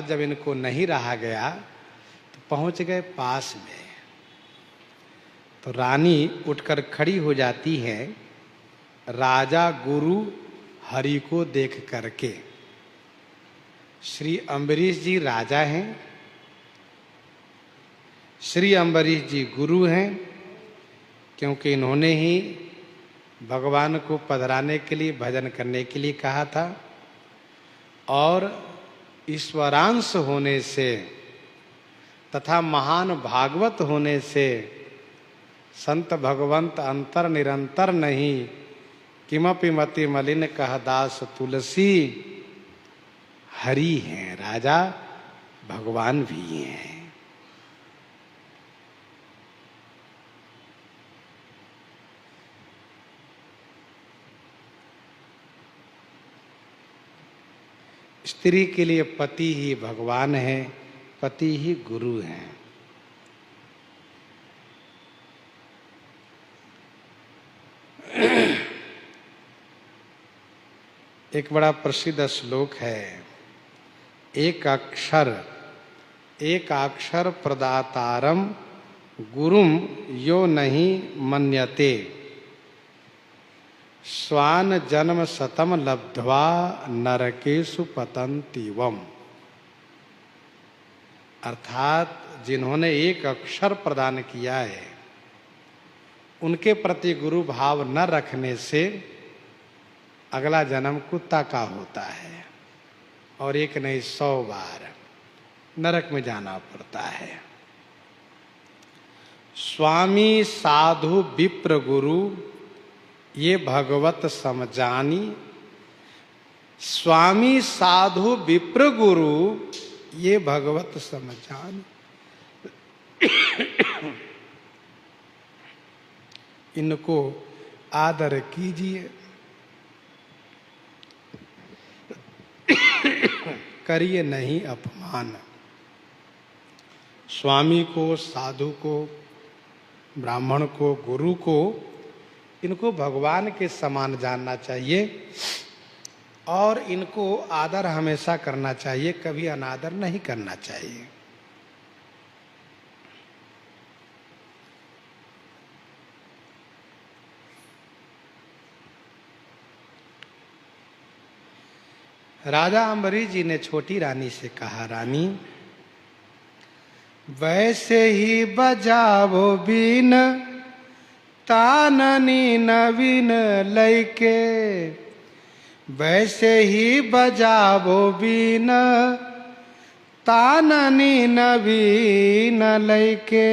जब इनको नहीं रहा गया तो पहुंच गए पास में। तो रानी उठकर खड़ी हो जाती है, राजा गुरु हरि को देख करके। श्री अम्बरीश जी राजा हैं, श्री अम्बरीश जी गुरु हैं, क्योंकि इन्होंने ही भगवान को पधराने के लिए, भजन करने के लिए कहा था। और ईश्वरांश होने से तथा महान भागवत होने से संत भगवंत अंतर निरंतर नहीं, किमपि मति मलिन कह दास तुलसी। हरि हैं, राजा भगवान भी हैं। स्त्री के लिए पति ही भगवान है, पति ही गुरु हैं। एक बड़ा प्रसिद्ध श्लोक है, एक अक्षर प्रदातारम गुरुम यो नहीं मन्यते, स्वान जन्म शतम लब्ध्वा नरकेषु पतन्तिवम। अर्थात जिन्होंने एक अक्षर प्रदान किया है, उनके प्रति गुरु भाव न रखने से अगला जन्म कुत्ता का होता है और एक नहीं 100 बार नरक में जाना पड़ता है। स्वामी साधु विप्र गुरु ये भगवत समझानी। स्वामी साधु विप्र गुरु ये भगवत समझानी। इनको आदर कीजिए, करिए नहीं अपमान। स्वामी को, साधु को, ब्राह्मण को, गुरु को, इनको भगवान के समान जानना चाहिए और इनको आदर हमेशा करना चाहिए, कभी अनादर नहीं करना चाहिए। राजा अम्बरीश जी ने छोटी रानी से कहा, रानी वैसे ही बजावो बीन ताननी नवीन लैके, वैसे ही बजावो बीन ताननी नवीन लैके,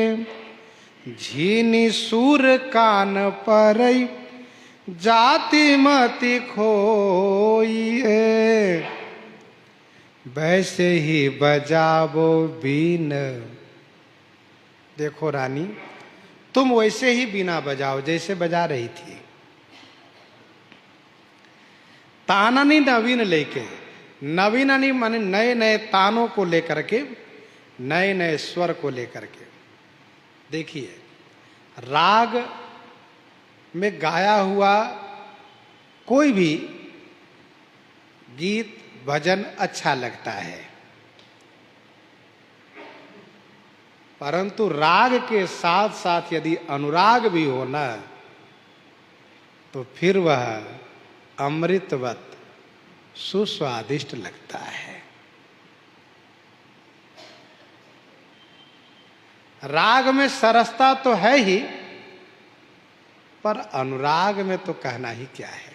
झीनी सूर कान परई जाति मति खोइए, वैसे ही बजावो बीन। देखो रानी, तुम वैसे ही बीना बजाओ जैसे बजा रही थी। ताननी नवीन लेके, नवीननी माने नए नए तानों को लेकर के, नए नए स्वर को लेकर के। देखिए, राग में गाया हुआ कोई भी गीत भजन अच्छा लगता है, परंतु राग के साथ साथ यदि अनुराग भी हो ना, तो फिर वह अमृतवत सुस्वादिष्ट लगता है। राग में सरसता तो है ही, पर अनुराग में तो कहना ही क्या है।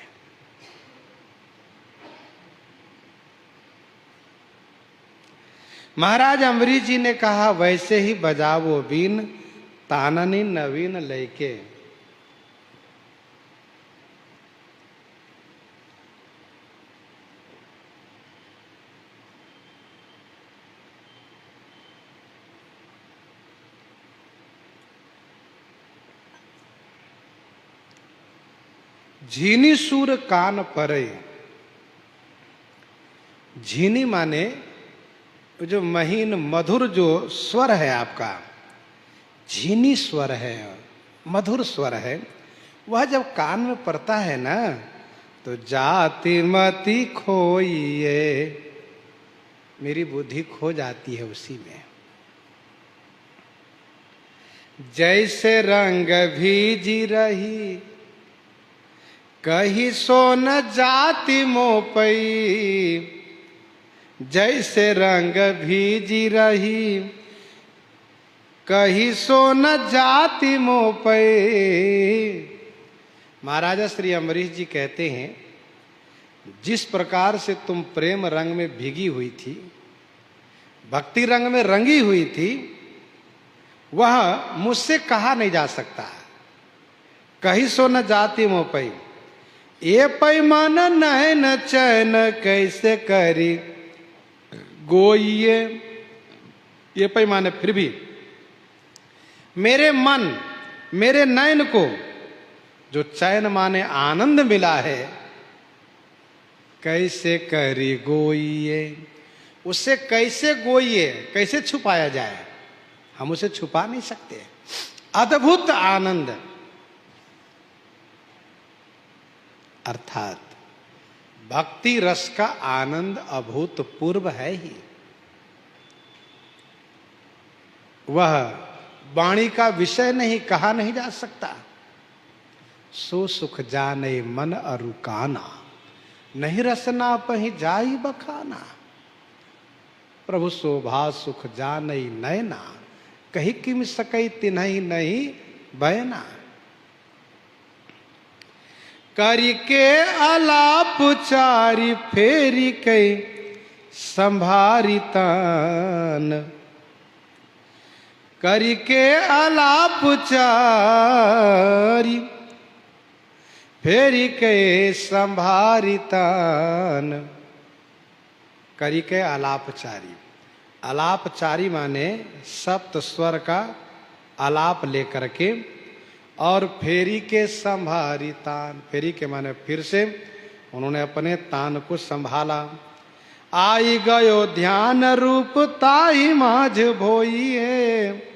महाराज अम्बरीश जी ने कहा, वैसे ही बजावो बीन ताननी नवीन लैके। झीनी सूर कान परे। झीनी माने जो महीन मधुर जो स्वर है आपका, झीनी स्वर है, मधुर स्वर है, वह जब कान में पड़ता है ना, तो जाति मति खोइए, मेरी बुद्धि खो जाती है उसी में। जैसे रंग भीजी रही कहीं सो न जाती मोपई, जैसे रंग भीजी रही कहीं सो न जाती मोपई। महाराजा श्री अम्बरीश जी कहते हैं, जिस प्रकार से तुम प्रेम रंग में भीगी हुई थी, भक्ति रंग में रंगी हुई थी, वह मुझसे कहा नहीं जा सकता। कहीं सो न जाती मोपई, ये पैमान नैन चैन कैसे करी गोइए। ये पैमाने फिर भी मेरे मन, मेरे नैन को जो चैन माने आनंद मिला है, कैसे करी गोइए, उससे कैसे गोइए, कैसे छुपाया जाए। हम उसे छुपा नहीं सकते। अद्भुत आनंद, अर्थात भक्ति रस का आनंद अभूतपूर्व है ही। वह वाणी का विषय नहीं, कहा नहीं जा सकता। सो सुख जाने मन अरुकाना, नहीं रसना पही जाई बखाना। प्रभु शोभा सुख जानई नैना, कही किम सकई तिन्हई नहीं बयना। करी के अलाप चारी फेरी कई संभारी तान। करी के अलाप चारी फेरी के संभारी तान। करी के अलापचारी, अलापचारी माने सप्त स्वर का आलाप लेकर के, और फेरी के संभारी तान, फेरी के माने फिर से उन्होंने अपने तान को संभाला। आई गयो ध्यान रूप ताई माझ भोइए।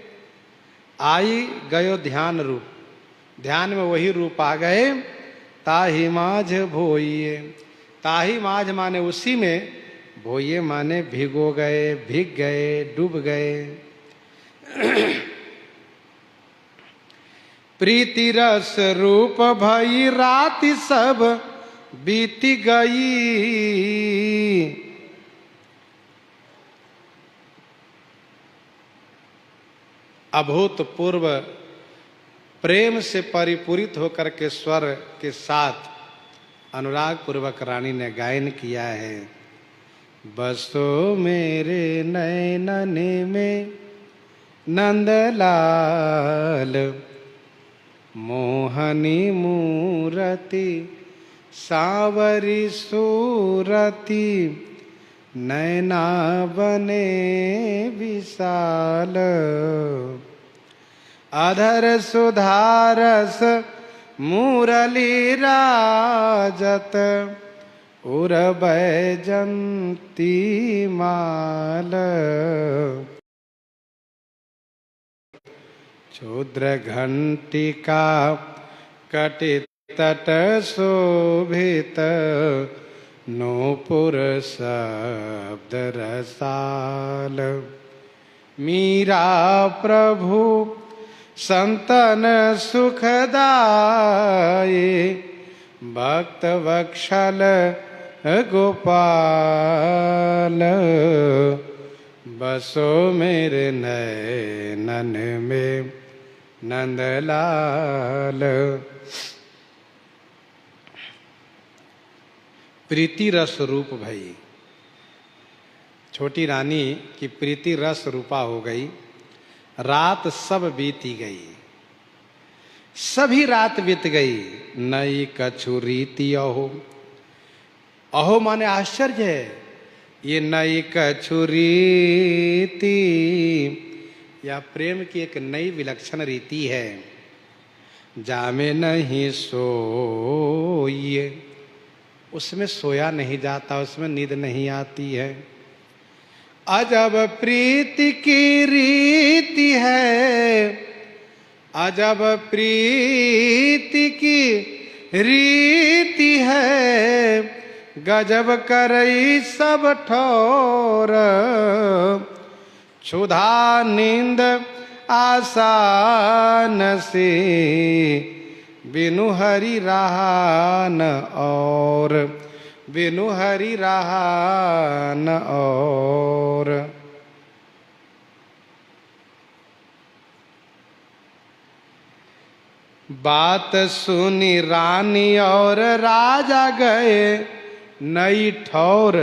आई गयो ध्यान रूप, ध्यान में वही रूप आ गए। ताही माझ भोइए, ताही माझ माने उसी में, भोइए माने भिगो गए, भीग गए, डूब गए। प्रीति रस रूप भई राति सब बीती गई। अभूतपूर्व प्रेम से परिपूरित होकर के स्वर के साथ अनुराग पूर्वक रानी ने गायन किया है। बसो मेरे नैनन में नंदलाल, मोहनी मूरति सावरी सूरति, नैना बने विशाल। अधर सुधारस मुरली राजत, उर बैजंती माल। क्षुद्र घंटिका कटित तट शोभित, नूपुर शब्द रसाल। मीरा प्रभु संतन सुखदाये, भक्त वत्सल गोपाल। बसो मेरे नैनन में नंदलाल। प्रीति रस रूप भई, छोटी रानी की प्रीति रस रूपा हो गई। रात सब बीती गई, सभी रात बीत गई। नई कछु रीति अहो, अहो माने आश्चर्य है। ये नई कछु रीति, या प्रेम की एक नई विलक्षण रीति है। जामे नहीं सोइए, उसमें सोया नहीं जाता, उसमें नींद नहीं आती है। अजब प्रीति की रीति है, अजब प्रीति की रीति है। गजब करई सब ठोर, क्षुधा नींद आसान से, बिनु हरि रहा न और, बिनु हरि रहा न और। बात सुनी रानी और राजा गए नई ठौर,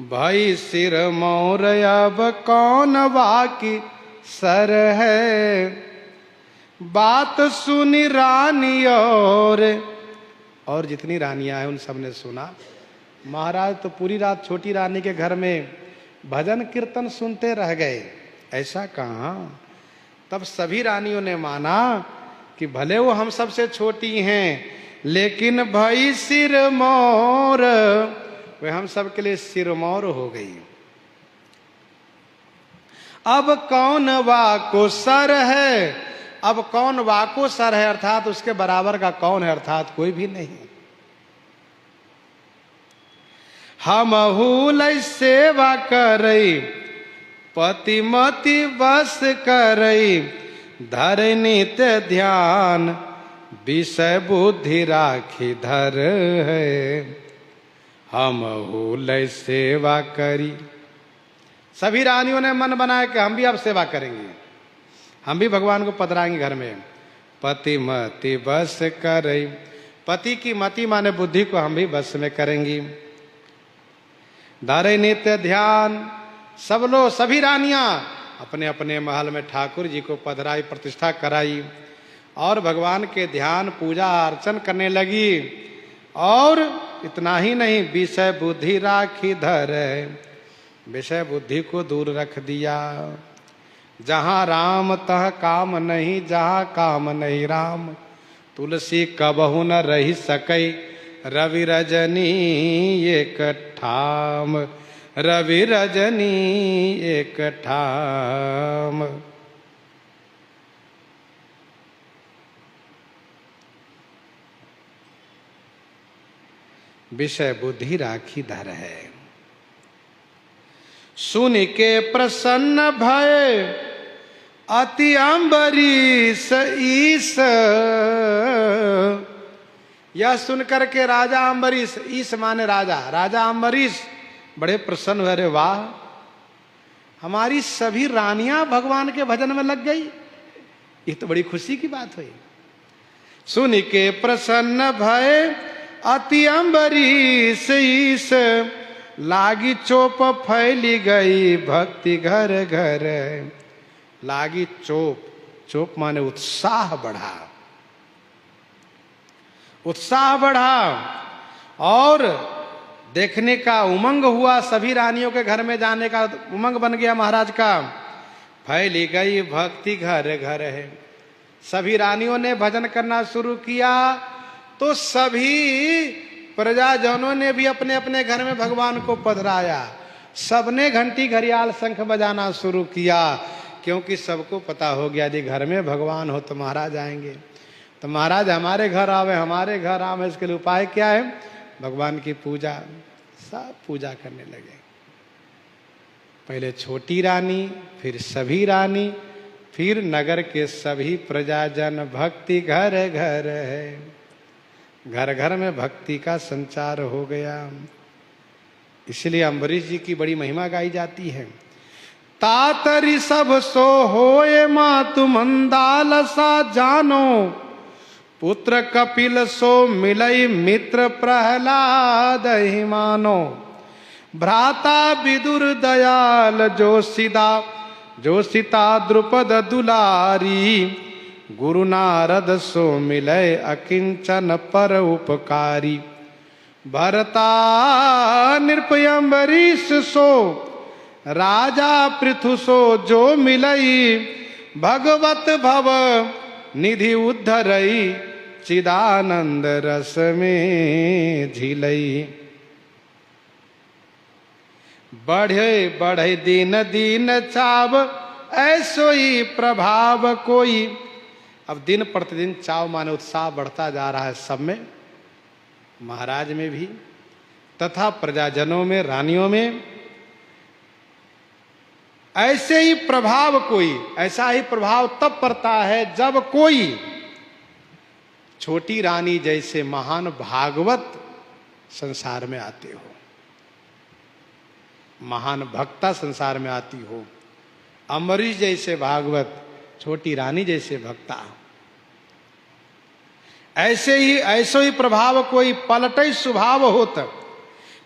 भई सिर मोर अब कौन बाकी सर है। बात सुनी रानी और जितनी रानियां हैं उन सब ने सुना। महाराज तो पूरी रात छोटी रानी के घर में भजन कीर्तन सुनते रह गए। ऐसा कहाँ, तब सभी रानियों ने माना कि भले वो हम सबसे छोटी हैं, लेकिन भाई सिर मोर, वे हम सब के लिए सिरमौर हो गई। अब कौन वाको सर है, अब कौन वाको सर है, अर्थात उसके बराबर का कौन है, अर्थात कोई भी नहीं। हम हुल सेवा करई, पति मति बस करई, धर नित्य ध्यान, विषय बुद्धि राखी धर है। हम हुल सेवा करी। सभी रानियों ने मन बनाया कि हम भी अब सेवा करेंगे, हम भी भगवान को पधराएंगे घर में। पति मति बस करई, पति की मति माने बुद्धि को हम भी बस में करेंगी। धरे नित्य ध्यान, सब लोग सभी रानियां अपने अपने महल में ठाकुर जी को पधराई, प्रतिष्ठा कराई और भगवान के ध्यान पूजा अर्चन करने लगी। और इतना ही नहीं, विषय बुद्धि राखी धर, विषय बुद्धि को दूर रख दिया। जहाँ राम तह काम नहीं, जहाँ काम नहीं राम, तुलसी कबहु न रही सकई, रवि रजनी एक ठाम, रवि रजनी एक ठाम। विषय बुद्धि राखी धर है। सुन के प्रसन्न भय अति अम्बरीश ईश, यह सुनकर के राजा अम्बरीश, ईश माने राजा, राजा अम्बरीश बड़े प्रसन्न हुए। अरे वाह, हमारी सभी रानियां भगवान के भजन में लग गई, ये तो बड़ी खुशी की बात हुई। सुन के प्रसन्न भय अति अम्बरीश ईश, लागी चोप फैली गई भक्ति घर घर। लागी चोप, चोप माने उत्साह बढ़ा, उत्साह बढ़ा और देखने का उमंग हुआ। सभी रानियों के घर में जाने का उमंग बन गया महाराज का। फैली गई भक्ति घर घर है। सभी रानियों ने भजन करना शुरू किया तो सभी प्रजाजनों ने भी अपने अपने घर में भगवान को पधराया। सबने घंटी घड़ियाल शंख बजाना शुरू किया, क्योंकि सबको पता हो गया यदि घर में भगवान हो तो महाराज आएंगे। तो महाराज हमारे घर आवे, हमारे घर आवे। इसके लिए उपाय क्या है? भगवान की पूजा। सब पूजा करने लगे। पहले छोटी रानी, फिर सभी रानी, फिर नगर के सभी प्रजाजन। भक्ति घर घर है, घर घर में भक्ति का संचार हो गया। इसलिए अम्बरीश जी की बड़ी महिमा गाई जाती है। तातरी सब सो होए मातु मंदाल सा जानो, पुत्र कपिल सो मिलई मित्र प्रहलाद ही मानो। भ्राता विदुर दयाल जो सीता द्रुपद दुलारी, गुरु नारद सो मिलय अकिंचन पर उपकारी। भरता नृप अम्बरीश सो राजा पृथु सो जो मिलई, भगवत भव निधि उद्धरई, चिदानंद रस में झिलई। बढ़े बढ़े दिन दिन चाव, ऐसो ही प्रभाव कोई। अब दिन प्रतिदिन चाव माने उत्साह बढ़ता जा रहा है सब में, महाराज में भी। तथा प्रजाजनों में, रानियों में ऐसे ही प्रभाव कोई, ऐसा ही प्रभाव तब पड़ता है जब कोई छोटी रानी जैसे महान भागवत संसार में आते हो, महान भक्ता संसार में आती हो। अम्बरीश जैसे भागवत, छोटी रानी जैसे भक्ता, ऐसे ही प्रभाव कोई पलटे स्वभाव होता,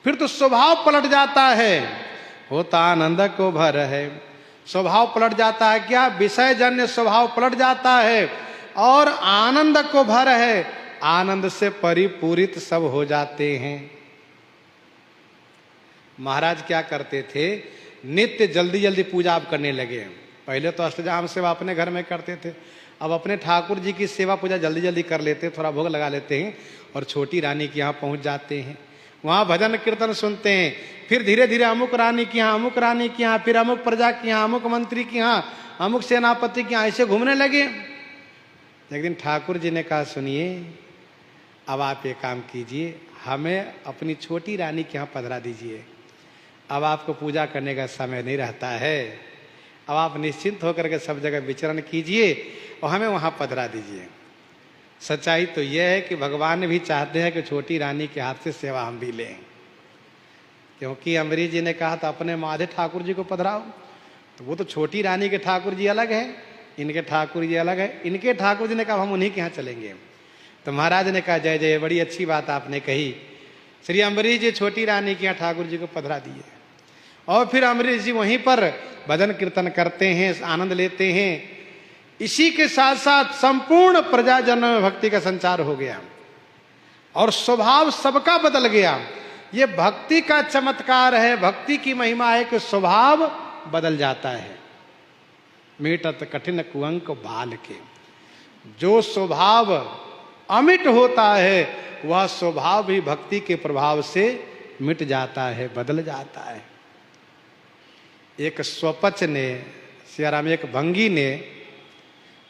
फिर तो स्वभाव पलट जाता है। होता आनंद को भर है, स्वभाव पलट जाता है। क्या? विषय जन्य स्वभाव पलट जाता है और आनंद को भर है, आनंद से परिपूरित सब हो जाते हैं। महाराज क्या करते थे? नित्य जल्दी जल्दी पूजा आप करने लगे। पहले तो अष्टजाम सेवा अपने घर में करते थे, अब अपने ठाकुर जी की सेवा पूजा जल्दी जल्दी कर लेते, थोड़ा भोग लगा लेते हैं और छोटी रानी के यहाँ पहुंच जाते हैं। वहाँ भजन कीर्तन सुनते हैं, फिर धीरे धीरे अमुक रानी के यहाँ, अमुक रानी के यहाँ, फिर अमुक प्रजा के यहाँ, अमुक मंत्री के यहाँ, अमुक सेनापति के यहाँ, ऐसे घूमने लगे। एक दिन ठाकुर जी ने कहा, सुनिए अब आप ये काम कीजिए, हमें अपनी छोटी रानी के यहाँ पधरा दीजिए। अब आपको पूजा करने का समय नहीं रहता है, अब आप निश्चिंत होकर के सब जगह विचरण कीजिए और हमें वहाँ पधरा दीजिए। सच्चाई तो यह है कि भगवान भी चाहते हैं कि छोटी रानी के हाथ से सेवा हम भी लें, क्योंकि अम्बरीश जी ने कहा था अपने माधे ठाकुर जी को पधराओ, तो वो तो छोटी रानी के ठाकुर जी अलग है, इनके ठाकुर जी अलग है। इनके ठाकुर जी ने कहा हम उन्हीं के यहाँ चलेंगे। तो महाराज ने कहा जय जय, बड़ी अच्छी बात आपने कही। श्री अम्बरीश जी छोटी रानी के यहाँ ठाकुर जी को पधरा दिए और फिर अम्बरीश जी वहीं पर भजन कीर्तन करते हैं, आनंद लेते हैं। इसी के साथ साथ संपूर्ण प्रजाजन में भक्ति का संचार हो गया और स्वभाव सबका बदल गया। ये भक्ति का चमत्कार है, भक्ति की महिमा है कि स्वभाव बदल जाता है। मीटत कठिन कुअंक बाल के, जो स्वभाव अमिट होता है वह स्वभाव भी भक्ति के प्रभाव से मिट जाता है, बदल जाता है। एक स्वपच ने, सियाराम, एक भंगी ने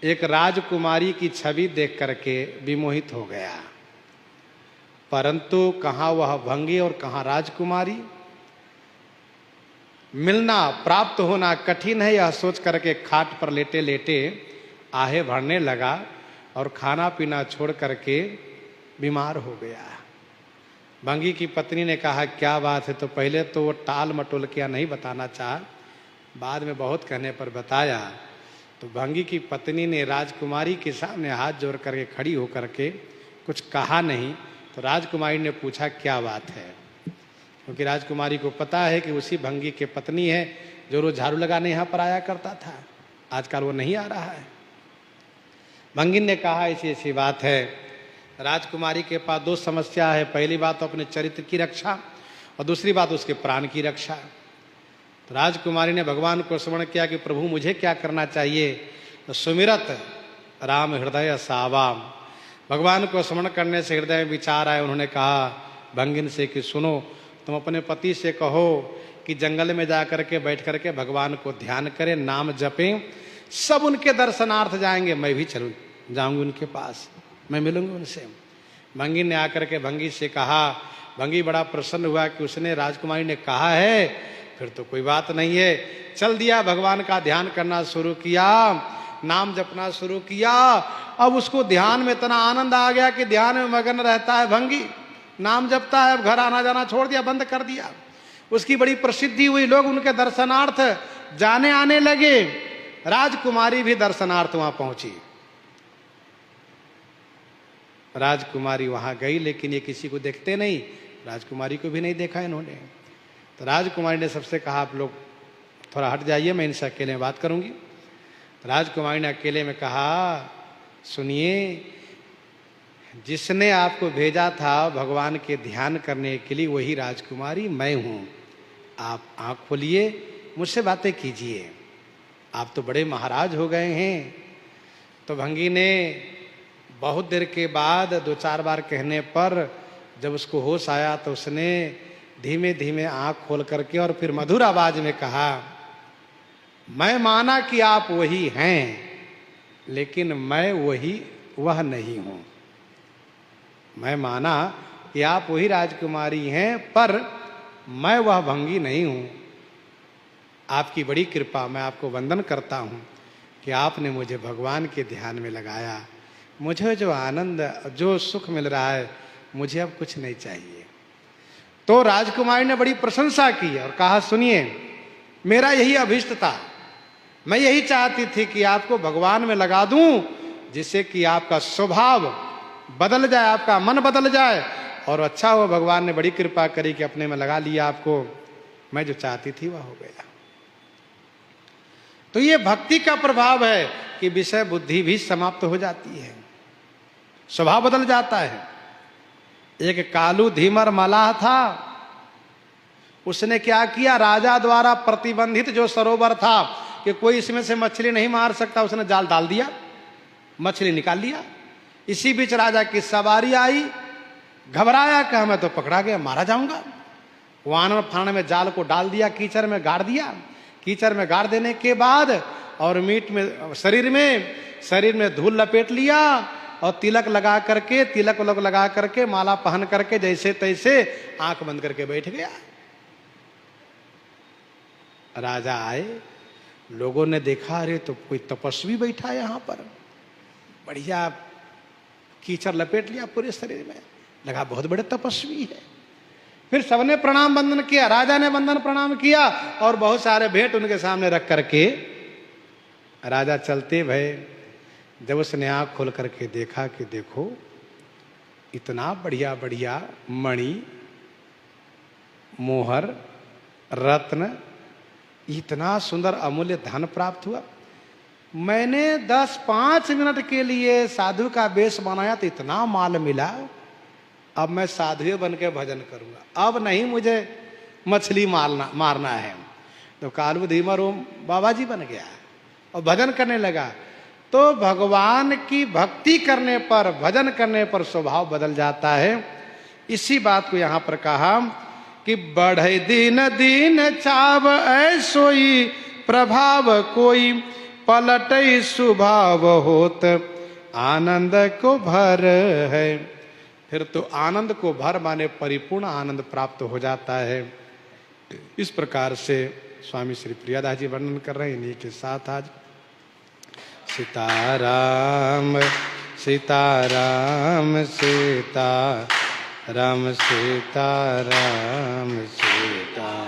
एक राजकुमारी की छवि देख करके विमोहित हो गया, परंतु कहाँ वह भंगी और कहाँ राजकुमारी, मिलना प्राप्त होना कठिन है, यह सोच करके खाट पर लेटे लेटे आहे भरने लगा और खाना पीना छोड़ करके बीमार हो गया। भंगी की पत्नी ने कहा क्या बात है? तो पहले तो वो टाल मटोल किया, नहीं बताना चाहा, बाद में बहुत कहने पर बताया। तो भंगी की पत्नी ने राजकुमारी के सामने हाथ जोड़ करके खड़ी होकर के कुछ कहा नहीं। तो राजकुमारी ने पूछा क्या बात है, क्योंकि राजकुमारी को पता है कि उसी भंगी के पत्नी है जो रोज झाड़ू लगाने यहाँ पर आया करता था, आजकल वो नहीं आ रहा है। भंगी ने कहा ऐसी ऐसी बात है। राजकुमारी के पास दो समस्या है, पहली बात तो अपने चरित्र की रक्षा और दूसरी बात उसके प्राण की रक्षा। तो राजकुमारी ने भगवान को स्मरण किया कि प्रभु मुझे क्या करना चाहिए? तो सुमिरत राम हृदय सावाम, भगवान को स्मरण करने से हृदय में विचार आए। उन्होंने कहा भंगिन से कि सुनो, तुम अपने पति से कहो कि जंगल में जा करके बैठ करके भगवान को ध्यान करें, नाम जपें, सब उनके दर्शनार्थ जाएंगे, मैं भी चलूँ जाऊंगी उनके पास, मैं मिलूंगी उनसे। भंगी ने आकर के भंगी से कहा, भंगी बड़ा प्रसन्न हुआ कि उसने, राजकुमारी ने कहा है, फिर तो कोई बात नहीं है। चल दिया, भगवान का ध्यान करना शुरू किया, नाम जपना शुरू किया। अब उसको ध्यान में इतना आनंद आ गया कि ध्यान में मगन रहता है भंगी, नाम जपता है। अब घर आना जाना छोड़ दिया, बंद कर दिया। उसकी बड़ी प्रसिद्धि हुई, लोग उनके दर्शनार्थ जाने आने लगे। राजकुमारी भी दर्शनार्थ वहां पहुंची। राजकुमारी वहां गई, लेकिन ये किसी को देखते नहीं, राजकुमारी को भी नहीं देखा इन्होंने। तो राजकुमारी ने सबसे कहा आप लोग थोड़ा हट जाइए, मैं इनसे अकेले में बात करूंगी। तो राजकुमारी ने अकेले में कहा सुनिए, जिसने आपको भेजा था भगवान के ध्यान करने के लिए वही राजकुमारी मैं हूं। आप आंख खोलिए, मुझसे बातें कीजिए, आप तो बड़े महाराज हो गए हैं। तो भंगी ने बहुत देर के बाद 2-4 बार कहने पर जब उसको होश आया तो उसने धीमे धीमे आंख खोल करके और फिर मधुर आवाज में कहा, मैं माना कि आप वही हैं, लेकिन मैं वह नहीं हूं। मैं माना कि आप वही राजकुमारी हैं, पर मैं वह भंगी नहीं हूं। आपकी बड़ी कृपा, मैं आपको वंदन करता हूं कि आपने मुझे भगवान के ध्यान में लगाया। मुझे जो आनंद, जो सुख मिल रहा है, मुझे अब कुछ नहीं चाहिए। तो राजकुमारी ने बड़ी प्रशंसा की और कहा, सुनिए, मेरा यही अभीष्ट था, मैं यही चाहती थी कि आपको भगवान में लगा दूं, जिससे कि आपका स्वभाव बदल जाए, आपका मन बदल जाए। और अच्छा हुआ भगवान ने बड़ी कृपा करी कि अपने में लगा लिया आपको। मैं जो चाहती थी वह हो गया। तो ये भक्ति का प्रभाव है कि विषय बुद्धि भी समाप्त हो जाती है, स्वभाव बदल जाता है। एक कालू धीमर मलाह था, उसने क्या किया, राजा द्वारा प्रतिबंधित जो सरोवर था कि कोई इसमें से मछली नहीं मार सकता, उसने जाल डाल दिया, मछली निकाल लिया। इसी बीच राजा की सवारी आई, घबराया कि मैं तो पकड़ा गया, मारा जाऊंगा। वो आनन फानन में जाल को डाल दिया, कीचड़ में गाड़ दिया। कीचड़ में गाड़ देने के बाद और मीट में शरीर में धूल लपेट लिया और तिलक लगा करके माला पहन करके जैसे तैसे आंख बंद करके बैठ गया। राजा आए, लोगों ने देखा, अरे तो कोई तपस्वी बैठा है यहां पर, बढ़िया कीचड़ लपेट लिया पूरे शरीर में, लगा बहुत बड़े तपस्वी है। फिर सबने प्रणाम वंदन किया, राजा ने वंदन प्रणाम किया और बहुत सारे भेंट उनके सामने रख करके राजा चलते भय। जब उसने आंख खोल करके देखा कि देखो, इतना बढ़िया बढ़िया मणि, मोहर, रत्न, इतना सुंदर अमूल्य धन प्राप्त हुआ। मैंने 10-5 मिनट के लिए साधु का वेश बनाया तो इतना माल मिला, अब मैं साधु बन के भजन करूंगा, अब नहीं मुझे मछली मारना है। तो कालू धीमर बाबा जी बन गया और भजन करने लगा। तो भगवान की भक्ति करने पर, भजन करने पर स्वभाव बदल जाता है। इसी बात को यहां पर कहा कि बढ़े दिन दिन चाव ऐसोई प्रभाव कोई, पलटे स्वभाव होत आनंद को भर है। फिर तो आनंद को भर माने परिपूर्ण आनंद प्राप्त हो जाता है। इस प्रकार से स्वामी श्री प्रियादास जी वर्णन कर रहे हैं। इन्हीं के साथ आज सीताराम सीताराम सीताराम सीताराम सीता